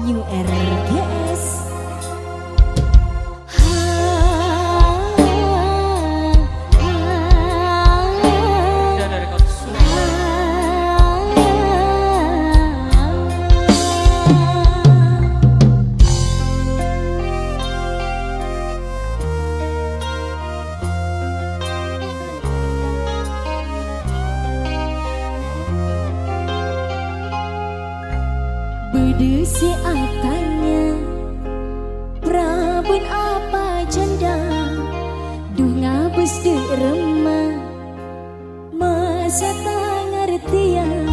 New RGS. Bedesi atanya Prabun apa janda Duh ngabus de remah Masa tak ngertian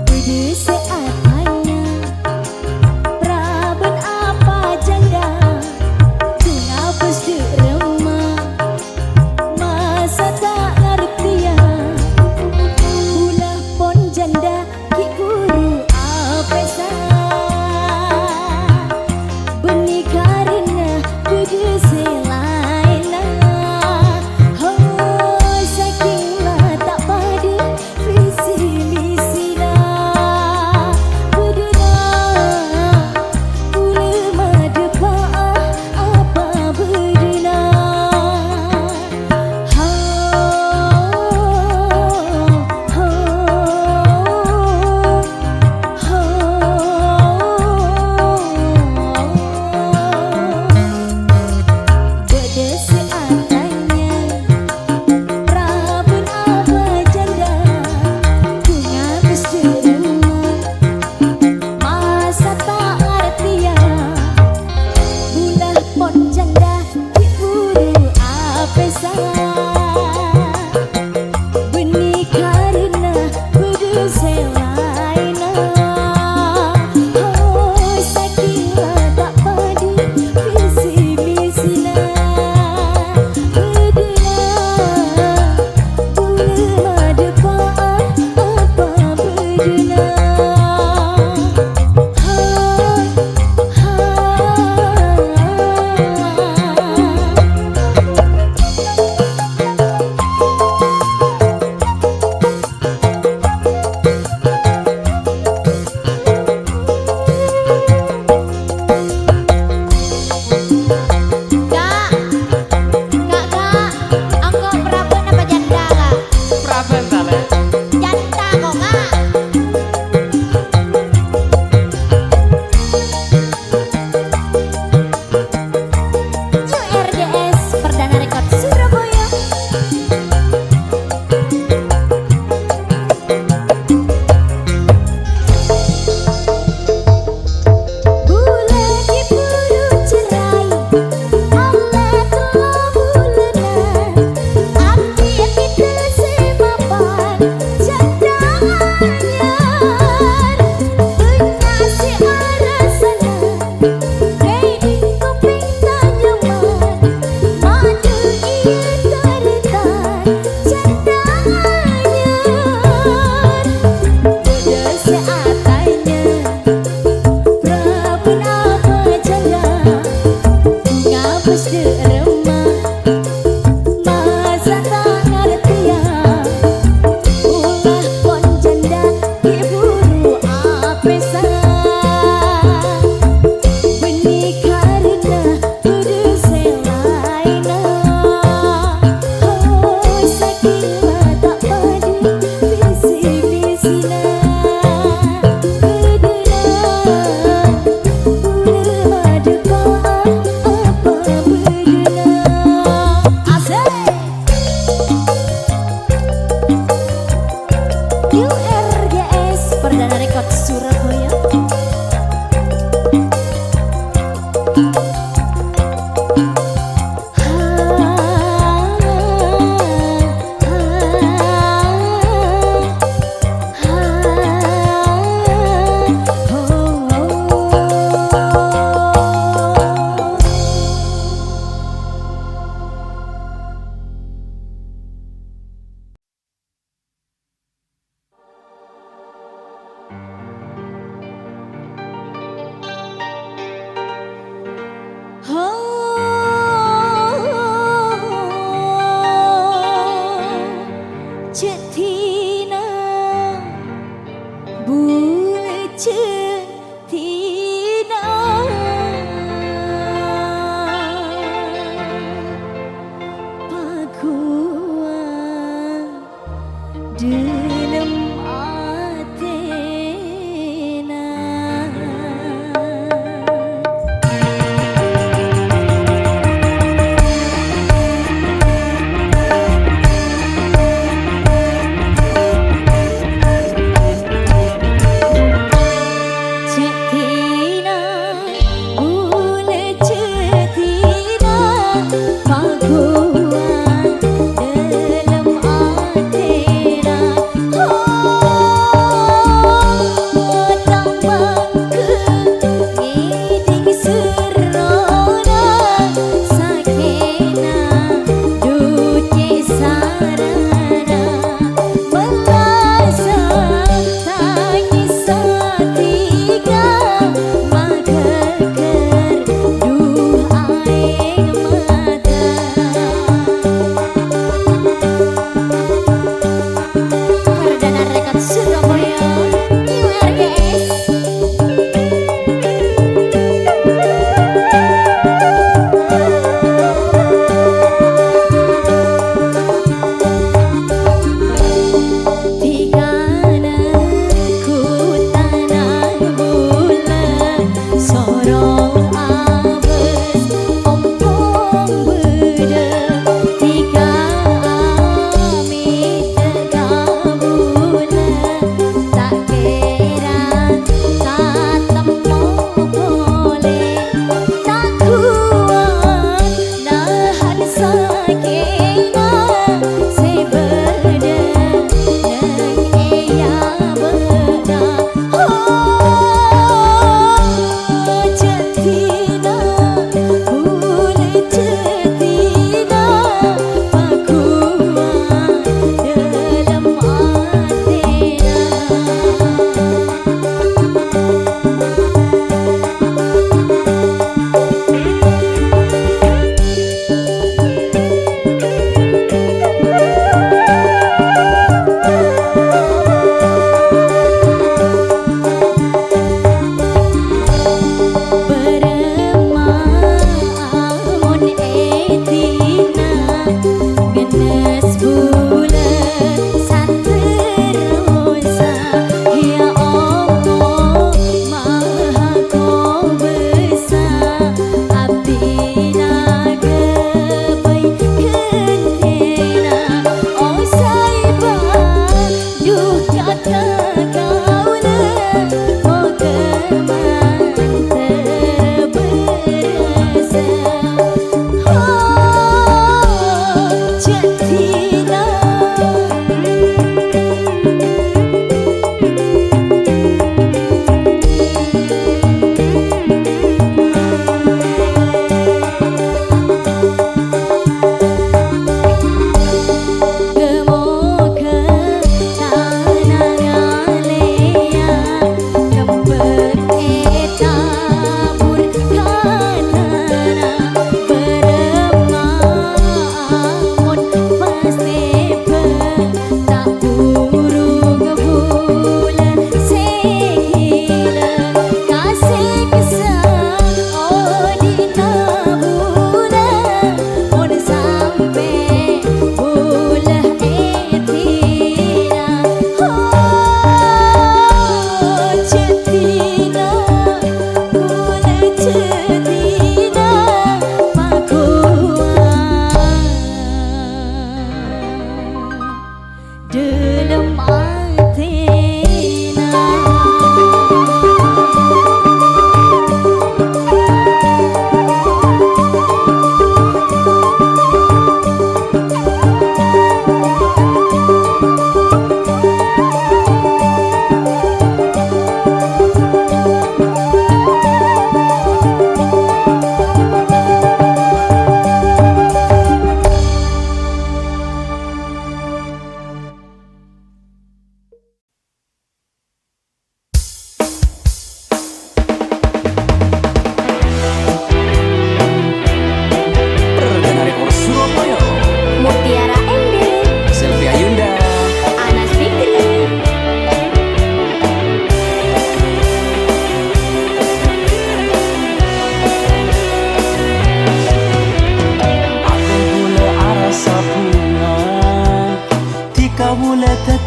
Bedesi atanya Prabun apa janda Duh ngabus de remah Masa tak ngertian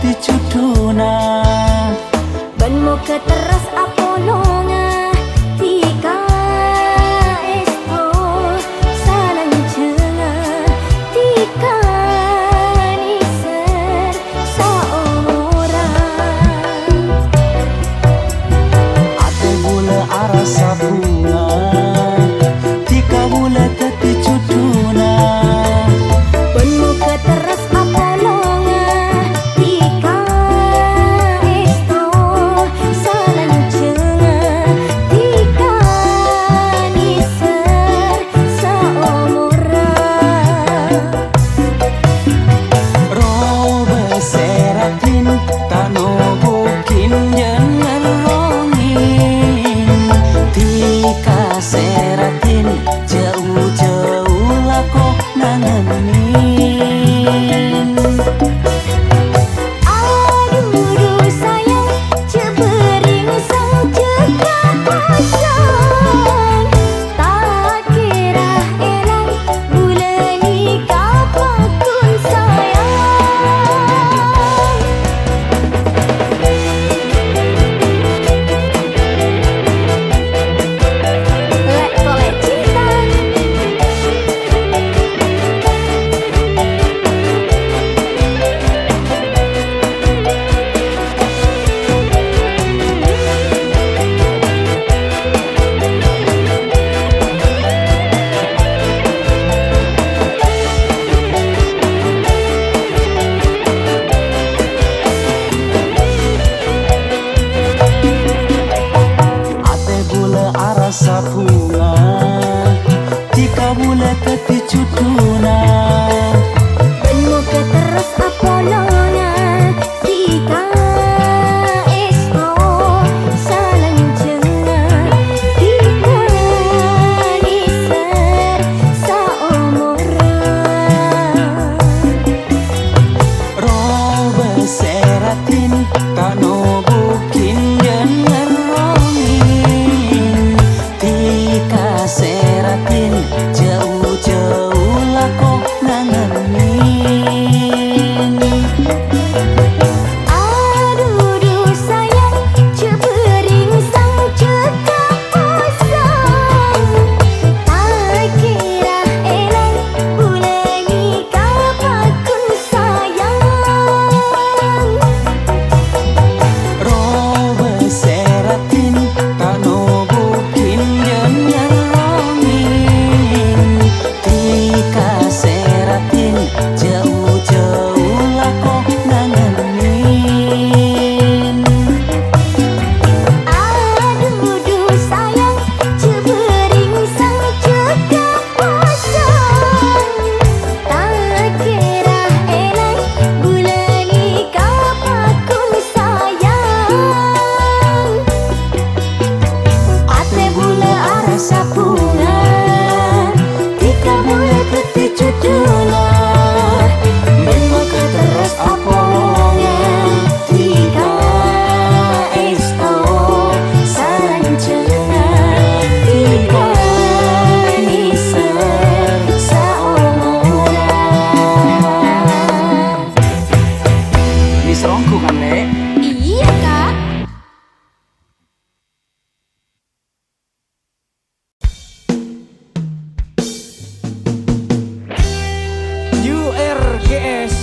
teti cuduna ban mo keteras apolonga tika esto salang cenga tika niser saomoran ate bule arasa bunga tika bule teti cuduna ban mo keteras apolonga tika esto salang cenga tika niser saomoran robe seratin tano bukin jangan rongin tika seratin jauh-jauh lako nangenin aduh sayang cebering sang cekak pasang tak kira elang bulan nikah pakun sayang lek tolek cinta ate bule arasa bunga tika bule teti cuduna ban mo keteras apolonga tika esto salang cenga tika niser saomoran robe seratin tano bukin jangan rongin tika seratin jauh-jauh lako nangenin aduh sayang cebering sang cekak pasang tak kira elang bulan nikah pakun sayang robe seratin tano bukin jangan rongin tika seratin jauh-jauh lako nangenin aduh sayang cebering sang cekak pasang tak kira elang bulan nikah pakun sayang ate bule arasa bunga tika bule teti cuduna ben mo keteras apolonga tika esto salang cenga tika niser saomoran diserongku kan le iya kak URGS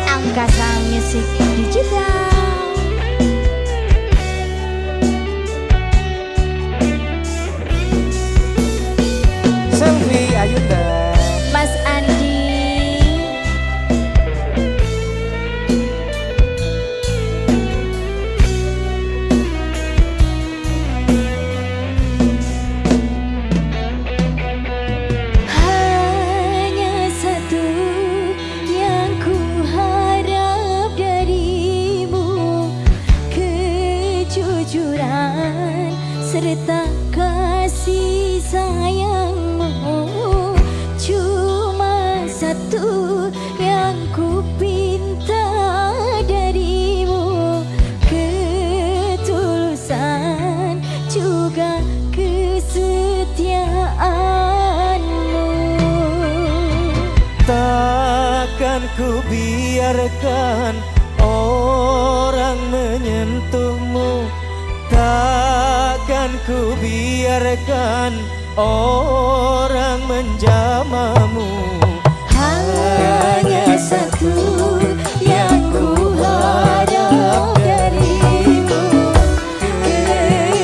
Angkasa Musik Digital Selfie Ayunda Mas Andi hanya satu yang ku harap darimu, kejujuran serta kasih sayangmu. Cuma satu yang ku pinta darimu, ketulusan juga kesetiaanmu. takkan ku biarkan orang menyentuhmu, takkan ku biarkan orang menjamamu. Hanya satu yang ku harap darimu,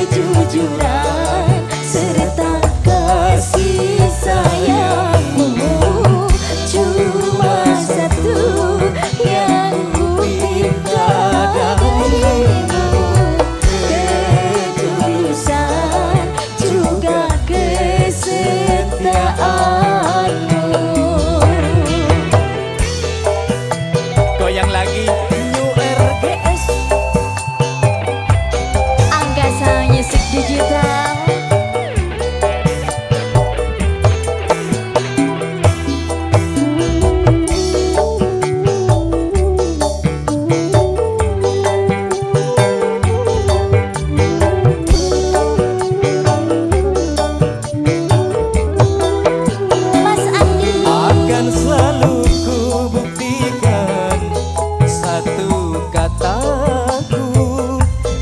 kejujuran serta kasih sayangmu. Cuma satu yang ku minta darimu, ketulusan juga kesetiaanmu. Goyang lagi New RGS. Angkasa Music Digital. Mas Andi. Akan selalu ku buktikan satu kataku,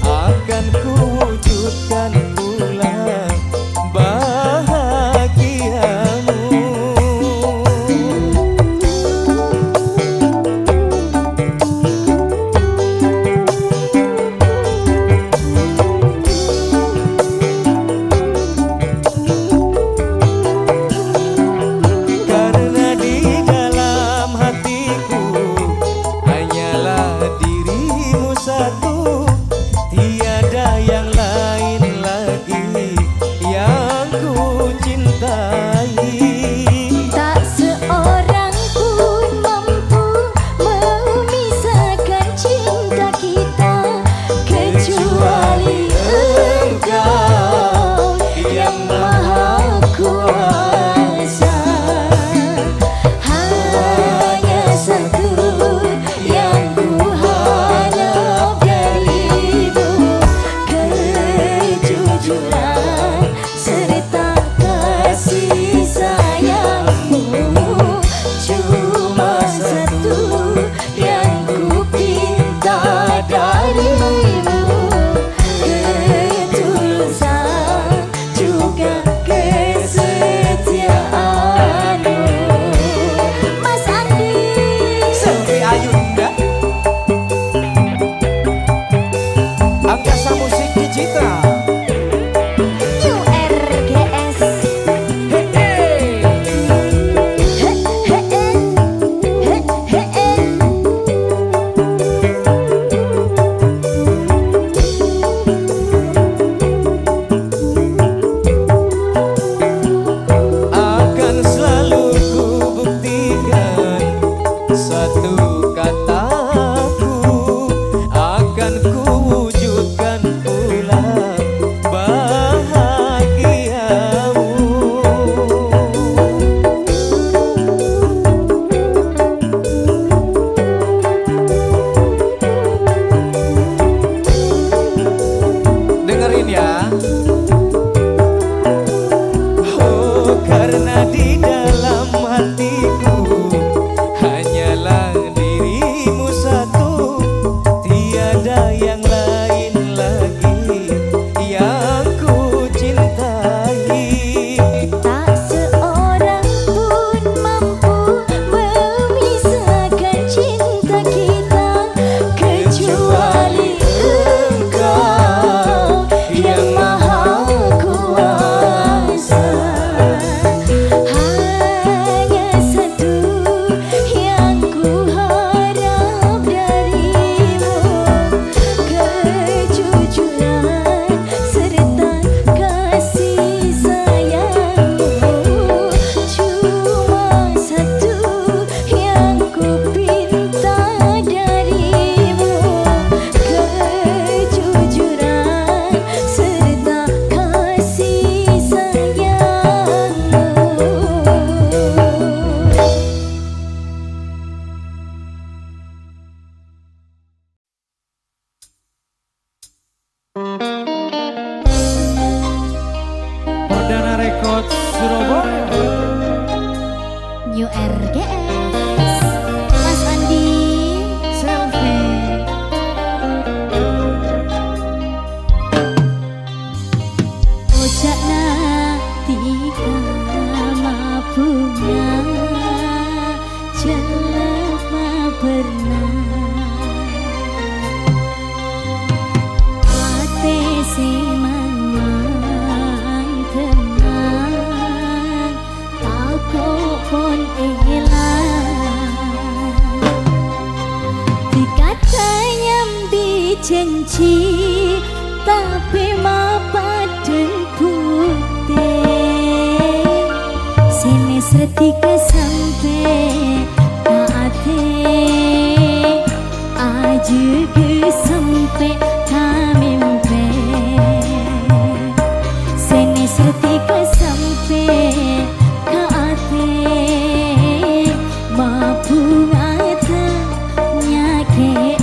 akan ku wujudkan pula bahagiamu. Karena di dalam hatiku hanyalah dirimu satu, tiada yang lain lagi yang ku cintai. Tak seorang pun mampu memisahkan cinta kita, kecuali Engkau yang Maha Kuasa. Hanya satu yang ku harap darimu, kejujuran serta kasih sayangmu. Cuma satu yang ku pinta darimu, ketulusan juga kesetiaanmu. Mas Andi. Selvi Ayunda, Angkasa Musik Digital. New RGS. Hey, hey. He, he, he, he, he. Akan selalu ku buktikan satu kataku, akan ku wujudkan pula bahagiamu. Dengerin ya. Oh, karena di dalam hatiku hanyalah dirimu satu, tiada yang lain lagi yang ku cintai. Tak seorang pun mampu memisahkan cinta kita, kecuali Engkau yang Maha Kuasa. Hanya satu yang ku harap darimu, kejujuran serta kasih sayangmu. Cuma satu yang ku pinta darimu, kejujuran serta kasih sayangmu. Perdana Records Surabaya. New RGS. Mas Andi. Selfie janji tapi mapaden putih sini setika sampai kaate aja ke sampai kamimpe sini setika sampai kaate mapungata nyake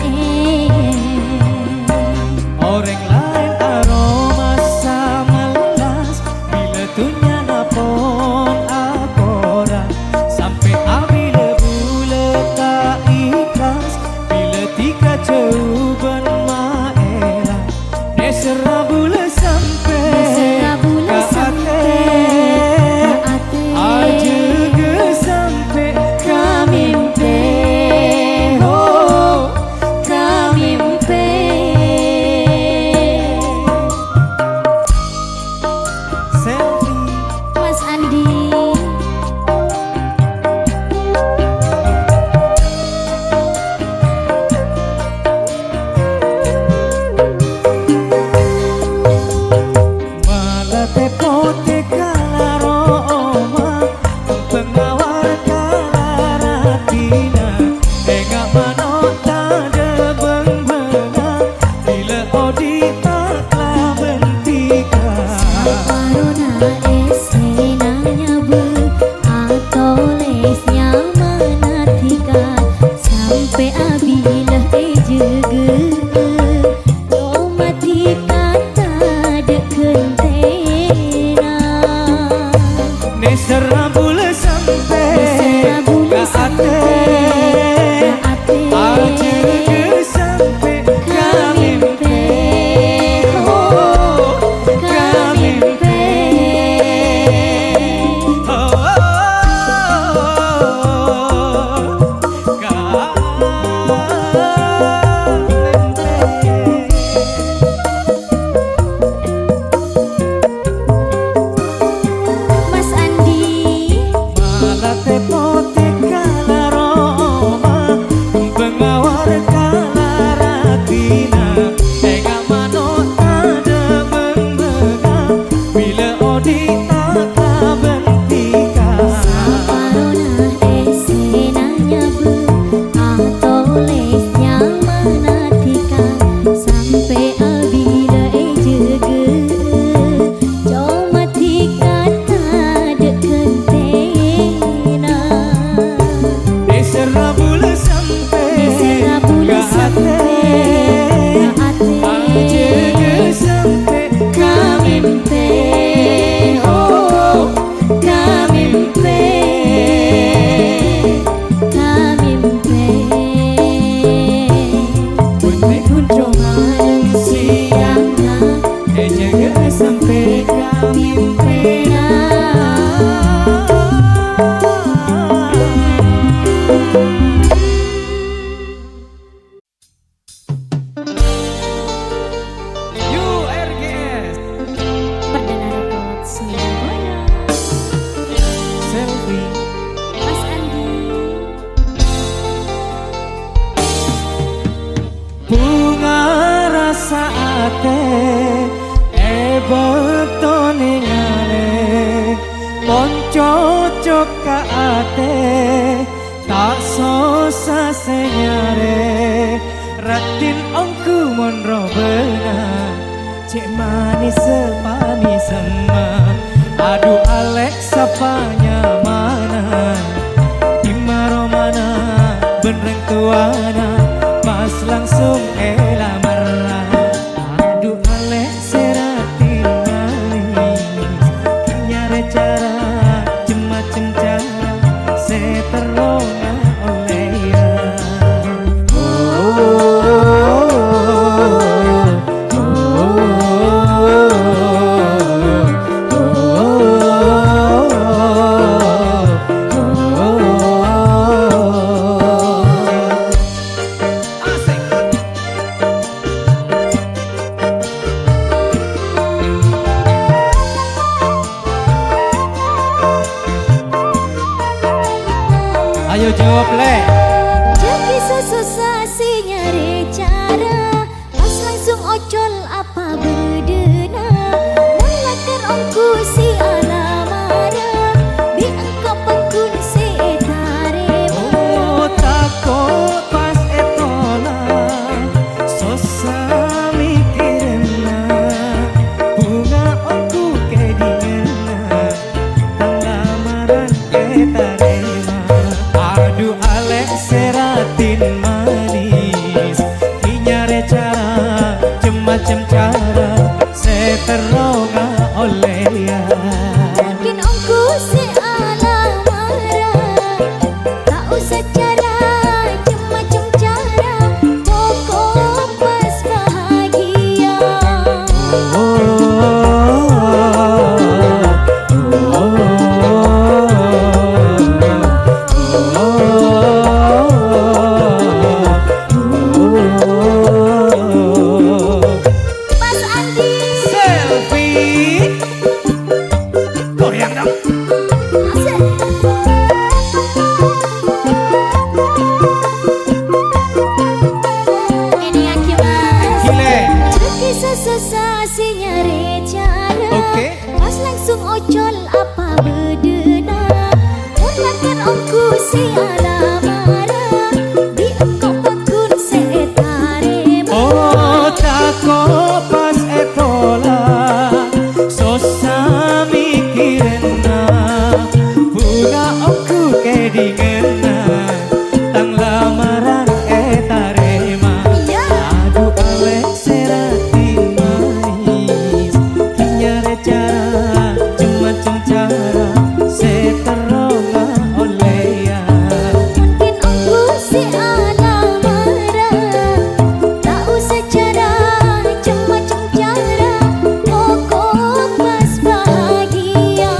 Orang lain aroma samalas bila tunya napon agora sampai abila bula tak ikhlas bila tika jauban maela nesera bula sampai kaate aja ke sampai kamimpe oh kamimpe selfie Mas Andi malah tepote kala roma pengawal kala ratina enggak manota de beng-benga bila odi taklah bentika Corona esenanya bu atau lesnya menatikan sampai abilah ejege mati kata dekentena nesera bula sampai kaate aja ke sampai kamimpe oh kamimpe Mas Andi malah tepote kala roma pengawar kala ratina enggak manota de beng-benga bila odi taklah bentika Corona esenanya bu atau lesnya menatikan sampai abila ejege mati kata dekentena nesera bula sampai kaate aja ke sampai kamimpe oh kamimpe bunyi kunjungan siangnya jaga sampai kamimpe URGS Perdana Record Surabaya selfie Mas Andi bunga rasa ate betone ngale mon cocok ka ate tak sosa senyare ratin ongku mon robena cek manis sepani sama aduh Alex sapanya mana dimaro mana benereng tuana pas langsung lamar aduh Alex seratin manis nyare cara macem-macem cara seterona oleh ya Ayo jawab le. Jadi sesusah si nyari cara pas teronga oleh ya. Mungkin aku sealah marah, tak usah cara macam-macam cara, pokok pas bahagia. Mas Andi, Selfie, goyang dong. asik. Ini aku mas. Gile. Kisah sensasi nyari cara. Oke. Pas langsung ojol apa bedena. Mulakan aku siala marah. Di engkau pakun setarema. Oh tako pas etola sosa mikirena pura aku kedingena tang lamaran etarema. Ya. Aduh awek serati mais kinyare cara macam cara seteronga oleh ya. Mungkin aku siala marah. Tak usah cara macam-macam cara, pokok pas bahagia.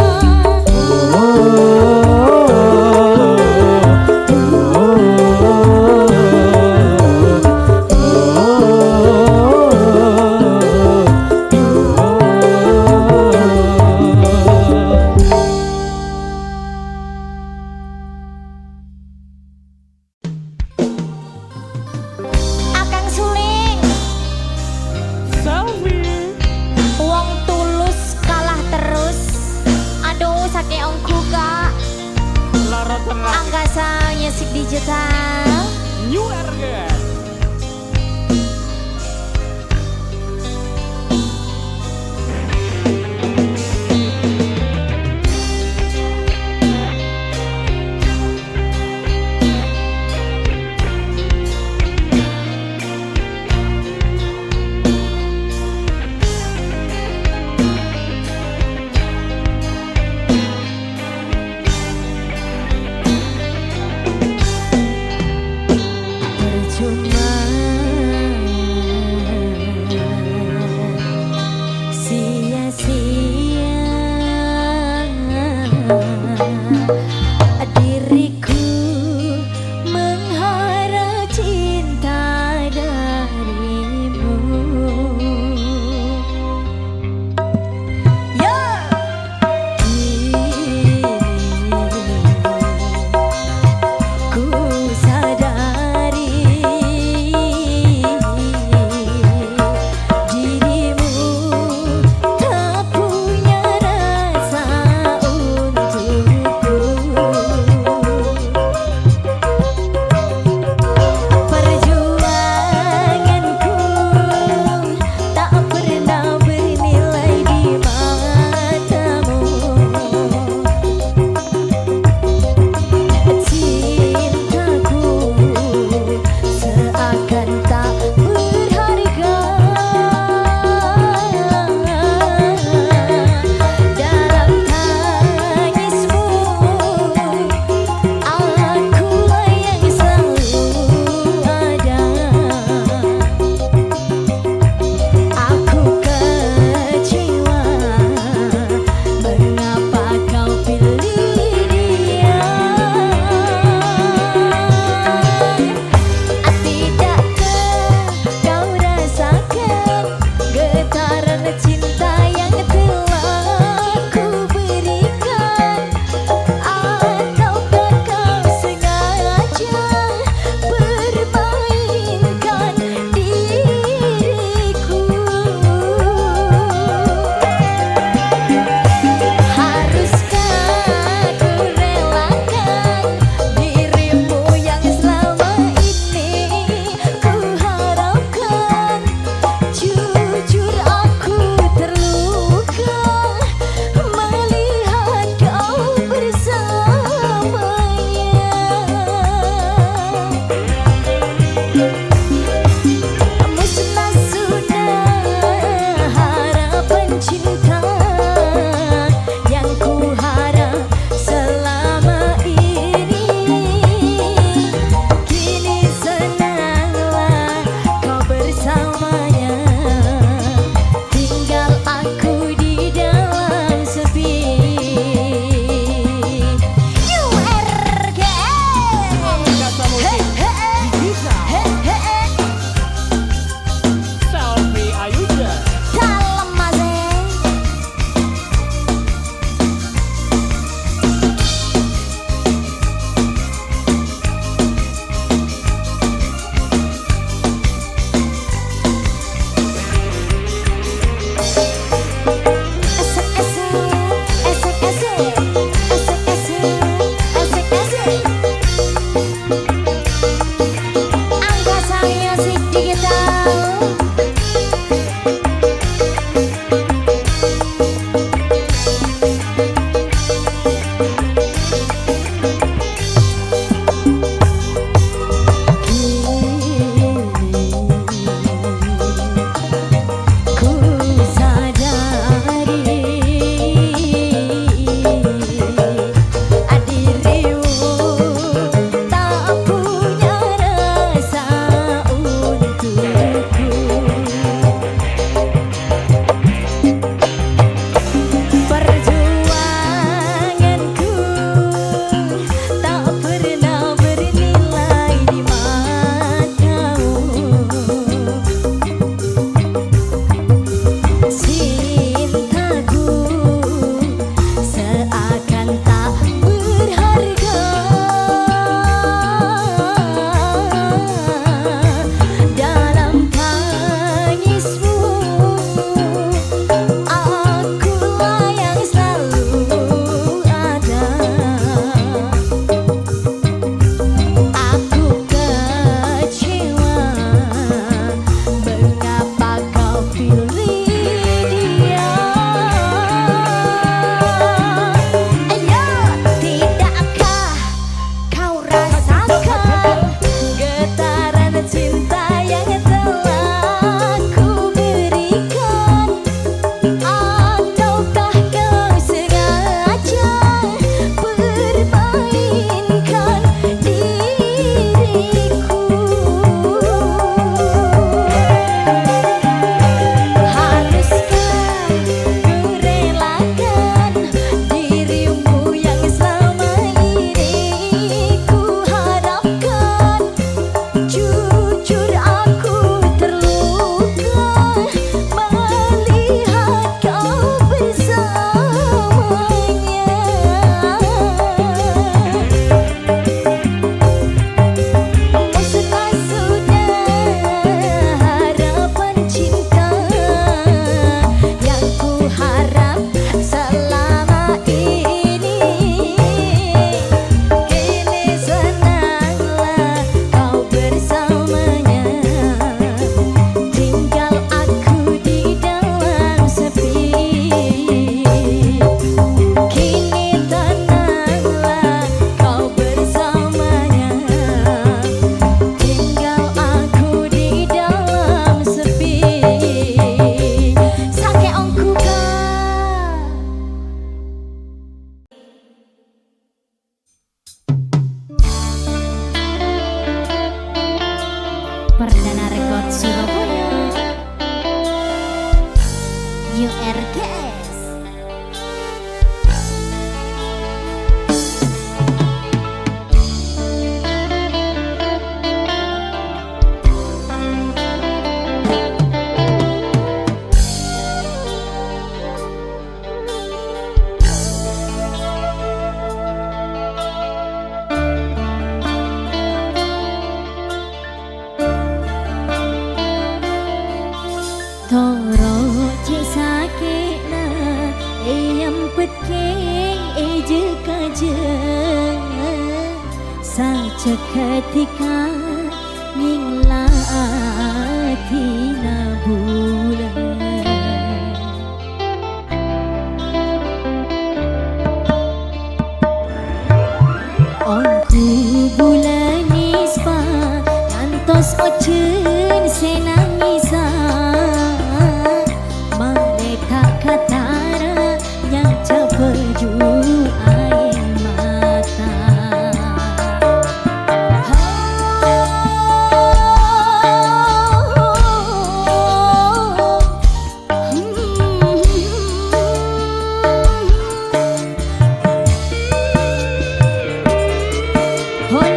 Akang suling, Selfie. wong tulus kalah terus. Aduh sakit ongku kak. Lara tengah Angkasa Music Digital. New Ergen. Perjuangan seketika nginglatina bulan Ongku bulan nispa ngantos ocen senangisa maleka katara yang capeju air mata Hon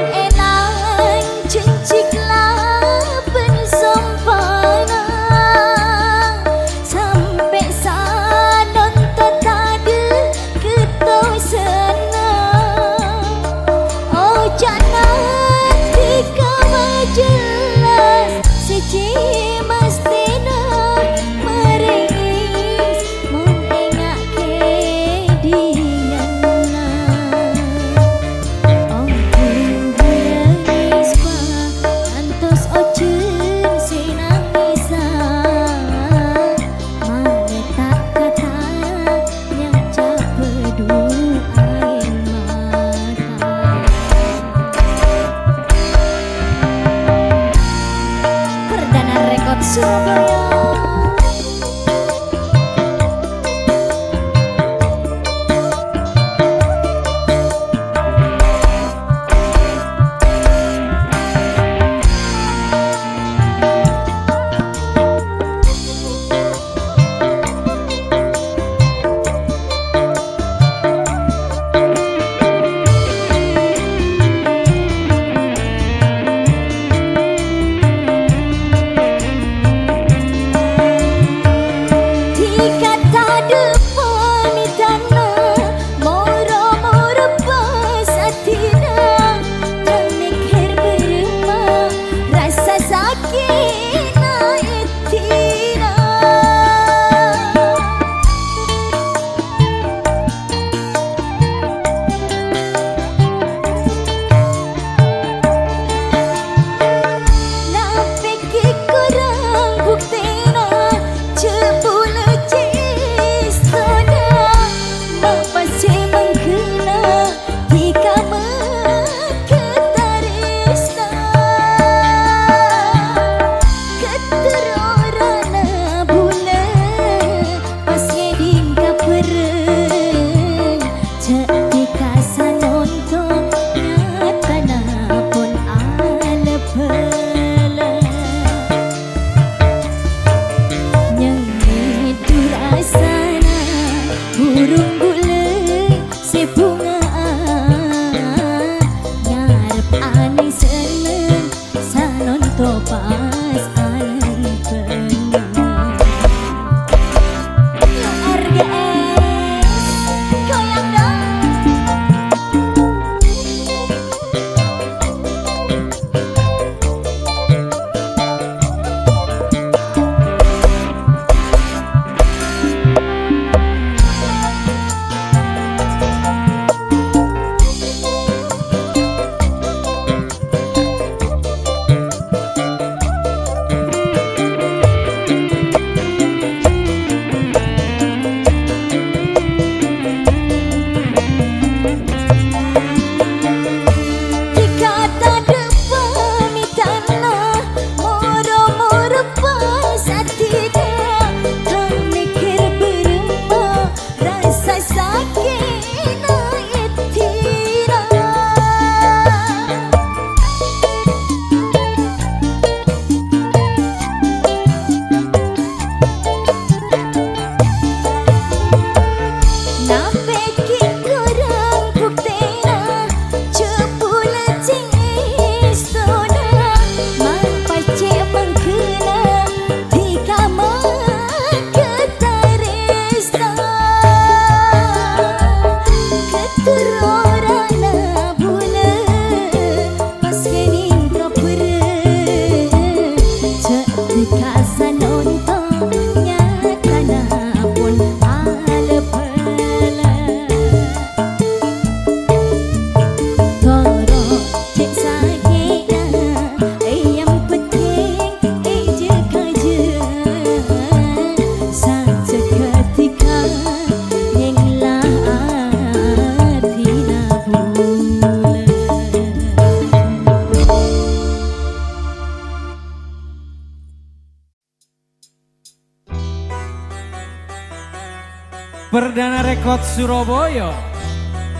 Perdana Rekod Surabaya.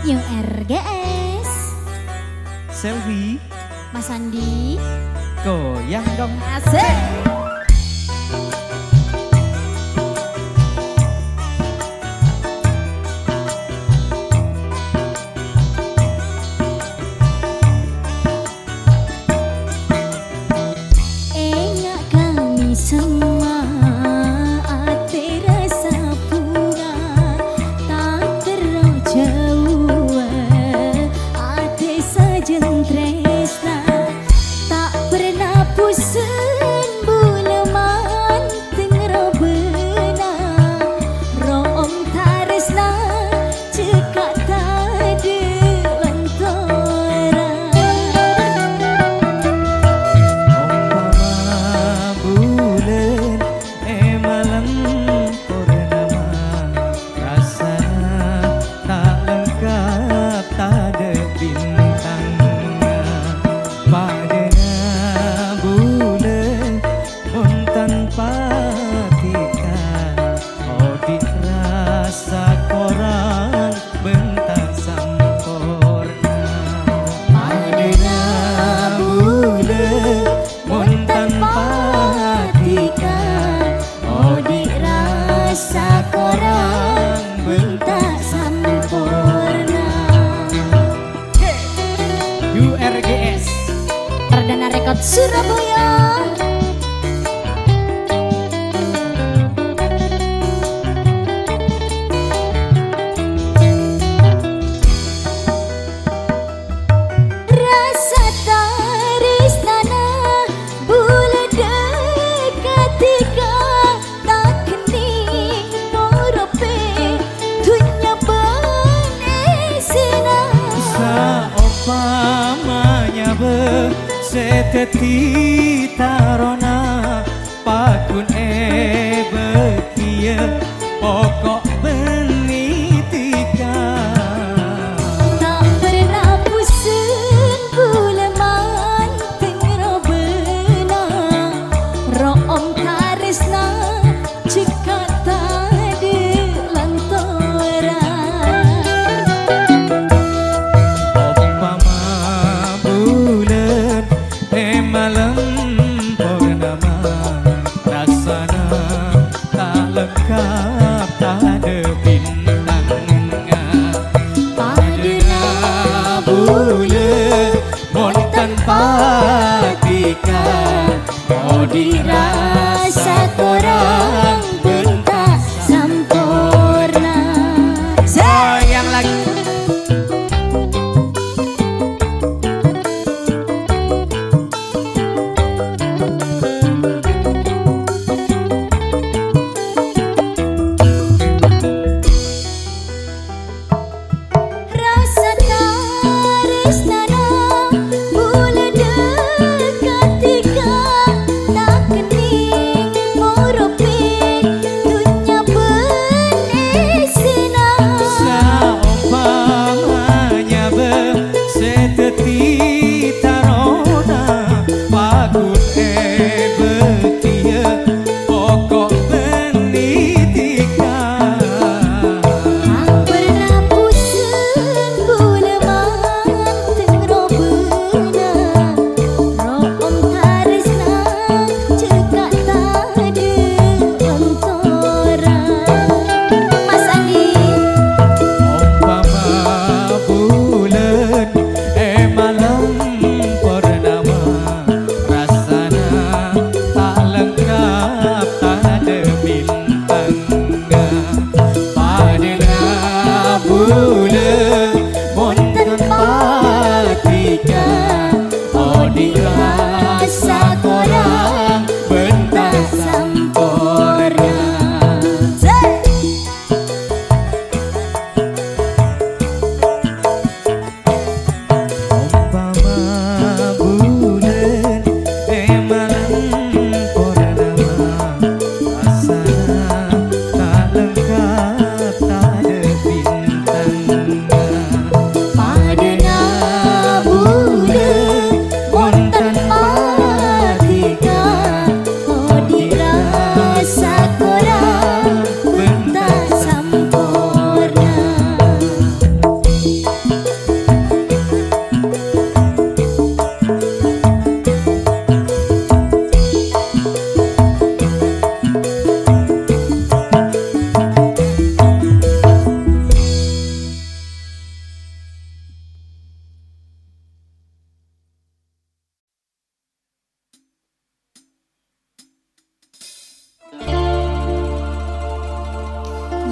Yung RGS. Selfie. Mas Andi. Goyang dong. Asik. Enak kami semua, ate rasa bunga, tak terlalu jauh, ate sajen tresna, tak pernah pusing buleman tengro benang, room taresna cekak tade lentora. Umpama bulan malam purnama, rasanya tak lengkap tak ada bintangnya. Padana bulan pun tanpa tika, oh dirasa koran bentar sampurna. Padana bulan pun tanpa tika, oh dirasa koran bentar Sempurna. URGS. Perdana Rekod Surabaya. Rasa tarisnana bula dekatika, tak kening morope dunya benesina. Saumpamanya seteti tarona pakun bekia pokok benitika. Tak pernah pusing buleman tengro benang, room taresna cekak tade lantora. Umpama bulan malam purnama, rasana tak lengkap tak ada bintangnya. Padana bulan mon tanpa tika, oh dirasa korang bentar Sempurna. sayang lagi. Rasa taresnana bula dekatika, tak kening morope dunya benesina. Saumpamanya seteti tarona pakun bekia pokok benitika. Tak pernah pusing buleman tengro benang, room taresna cekak tade lentora. Mas Andi. Umpama bulan malam purnama, rasana tak lengkap tak ada bintangnya. Padana bulan mon tanpa tika, oh dirasa korang bentar sempurna. Umpama bulan malam purnama, rasana tak lengkap tak ada bintangnya. Padana bulan mon tanpa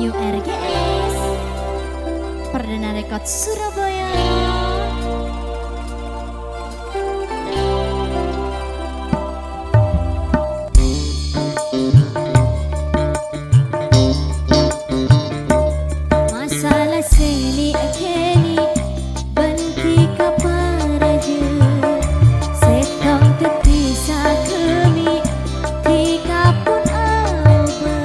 New RGS Perdana Rekod Surabaya. Masalah seni akeni banti kaparaja setong tetisa kemi tika pun apa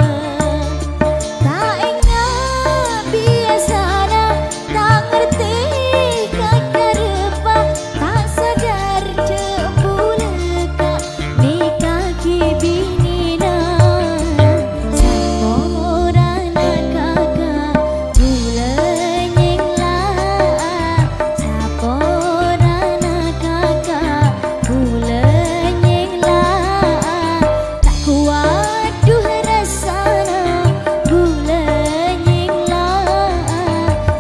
tak ingat biasana tak ngerti kakak rupa tak sadar jebuleka ni kaki binina samporana kakak bulan lah saporana kakak bulan lah tak kuat duh rasana bulan lah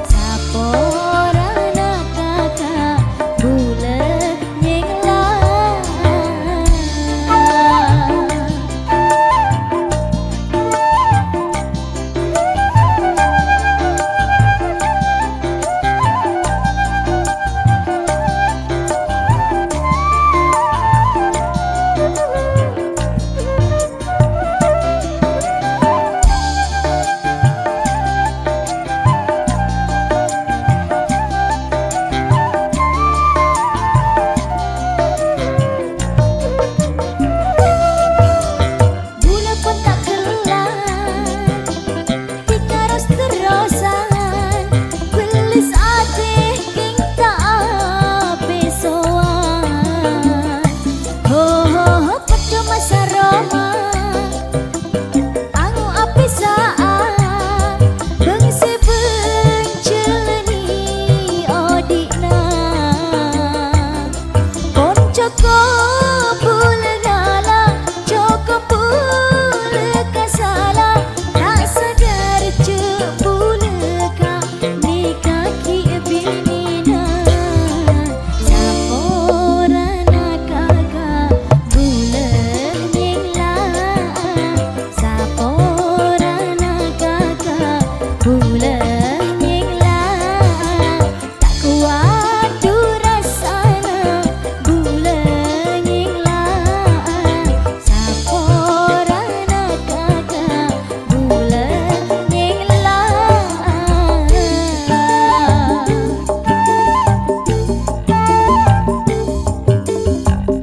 saporana kakak bulan lah. Bula pun tak kelar kita harus terusan kulis ate king tak besoan ho ho ho pacu masa Roma angu api saat bengsi benceleni odikna pon coko bulanala coko buleka salah tak sadar jebuleka ni kaki binina saporana kakak bulan lah saporana kakak bulan lah tak kuat du rasana bulan lah saporana kakak bulan lah.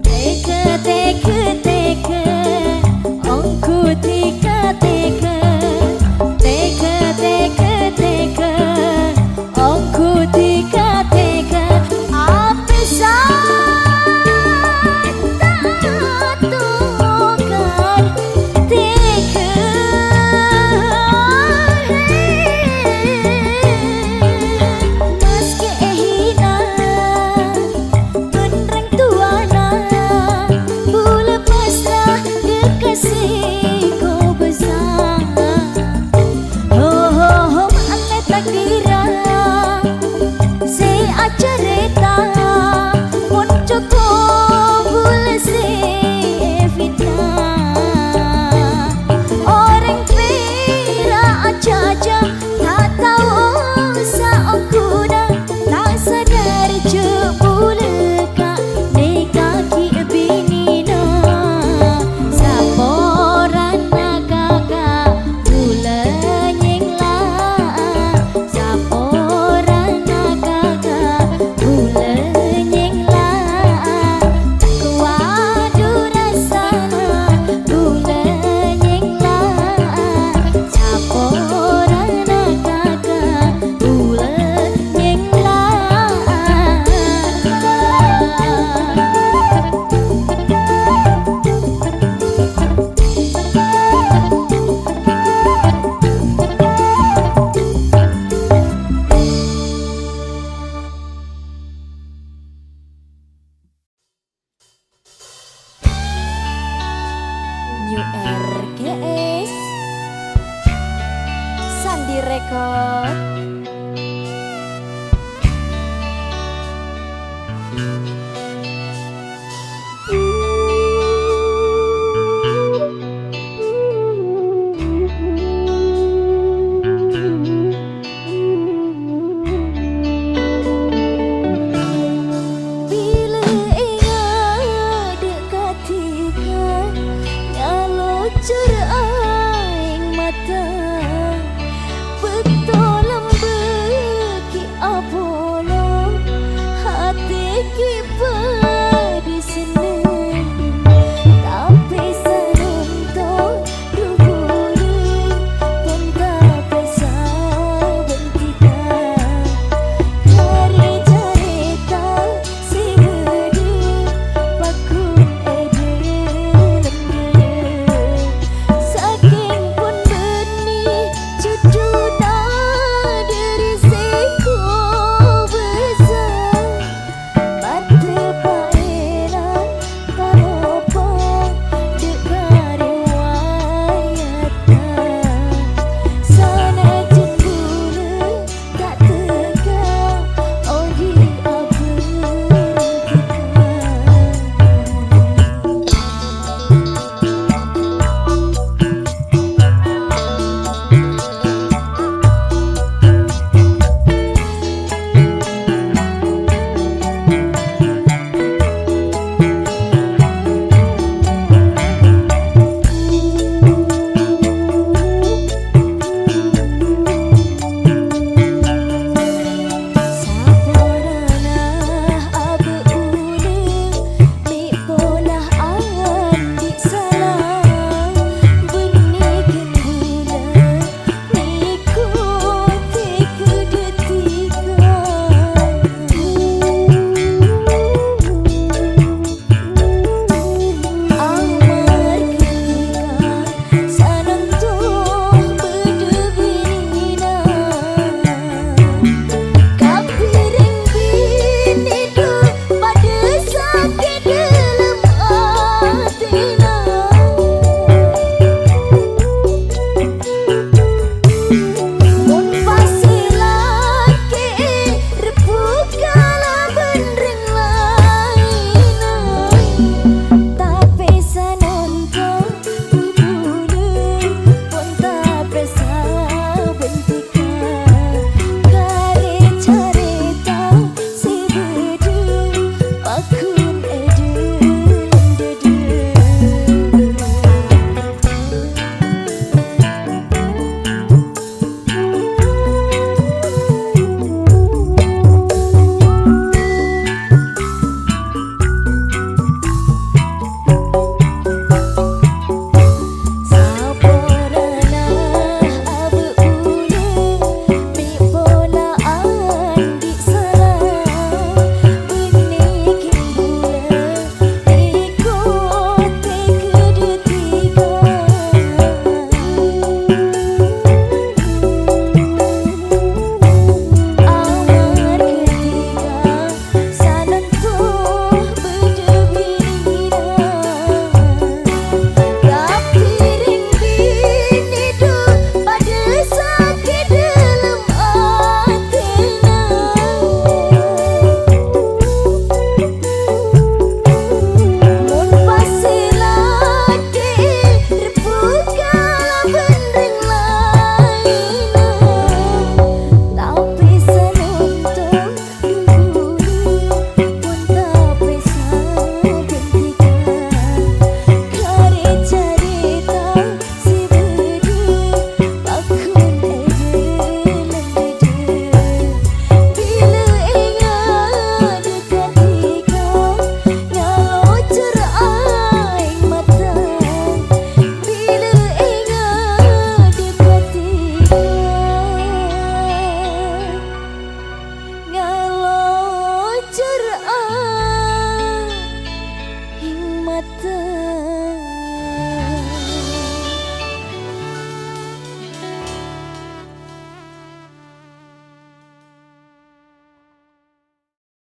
Teka teka teka ongku tika teka teka teka teka ongku tika teka api saat tak tukar teka meski hina Tunreng tuana bula pasrah dikasih kau besar ho ho ho maafnya takdira si acareta pun cukup bula si evita orang pira aja-aja tak tahu saokuna tak sadar jebuleka ni kaki binina saporana kakak bulan lah saporana kakak bulan lah tak kuat du rasana bulan lah saporana kakak bulan lah. New RGS Sandi Record